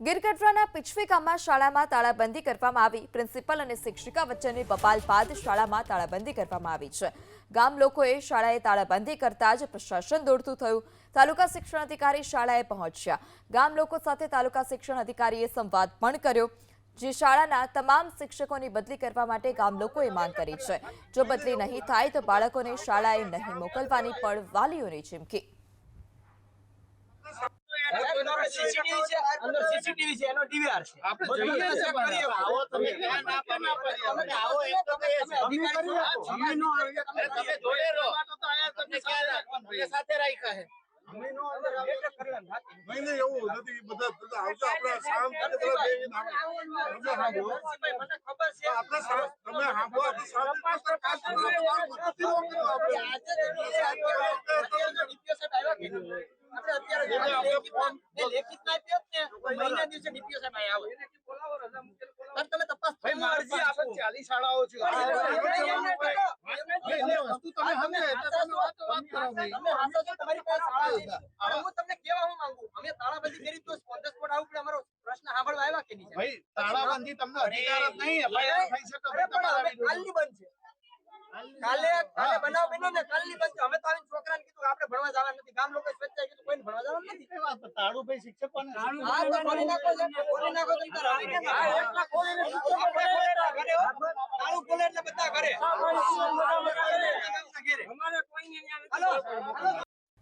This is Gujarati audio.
ગીરગઢડાના પીછવી ગામમાં શાળામાં તાળાબંધી કરવામાં આવી। પ્રિન્સિપલ અને શિક્ષિકા વચ્ચેની બબાલ બાદ શાળામાં તાળાબંધી કરવામાં આવી છે। ગામ લોકોએ શાળાએ તાળાબંધી કરતા જ પ્રશાસન દોડતું થયું। તાલુકા શિક્ષણ અધિકારી શાળાએ પહોંચ્યા। ગામ લોકો સાથે તાલુકા શિક્ષણ અધિકારીએ સંવાદ પણ કર્યો। જે શાળાના તમામ શિક્ષકોની બદલી કરવા માટે ગામ લોકોએ માંગ કરી છે। જો બદલી નહીં થાય તો બાળકોને શાળાએ નહીં મોકલવાની પણ વાલીઓની ચીમકી। સીસીટીવી છે, અંદર સીસીટીવી છે, એનો ડીવીઆર છે। આપણે જોઈએ છે કરીએ આવો તમે ધ્યાન આપો ને આપણે આવો એક તો કે અધિકારી અમે નો તમે જોડે રહો તો આયા તમને ક્યાં મને સાથે રાખ્યા છે અમે નો અંદર બેઠક કરવા નથી નહીં એવું નથી બધા આવતા આપણા શાંત તરફ બેહીને મને ખબર છે આપણે તમે હાંભો આપણે શાંત પાસ્ટર કામ કરો આપણે આજે ડીપીઓ સાહેબ આવ્યા કે આપણે અત્યારે લેખિત ના આપ્યો ને મહિના દિવસે ડીપીઓ સાહેબ આવે બોલાવો રજા મુકેલ બોલાવો તમે તપાસ ભાઈ મારજી આપો 40 શાળાઓ છે વસ્તુ તમે હમે એટલે તમે વાત કરો ભાઈ તમે હાસો છો તમારી પાસે શાળા છે હું તમને કેવા હું માંગુ અમે તાળાબંધી કરી તો સ્પોન્સર સ્પોટ આવું પણ અમારો પ્રશ્ન સાંભળવા આવ્યા કે નહીં ભાઈ તાળાબંધી તમને અધિકાર જ નહીં એફઆઈઆર થઈ શકે ભાઈ તમારા કાલની બંધ છે કાલે બનાવ બન્યો ને કાલની બંધ અમે તો આવીને છોકરાને કીધું આપણે ભણવા જવાનું નથી ગામ લોકો સ્વેચ્છાએ કીધું કોઈને ભણવા જવાનું નથી એ વાત તાળું ભાઈ શિક્ષકોને હા તો ખોલી નાખો તમે તાર એટલા ખોલીને ઘરે તાળું ખોલે એટલે બધા ઘરે અમારે કોઈ નહીં આવે હાલો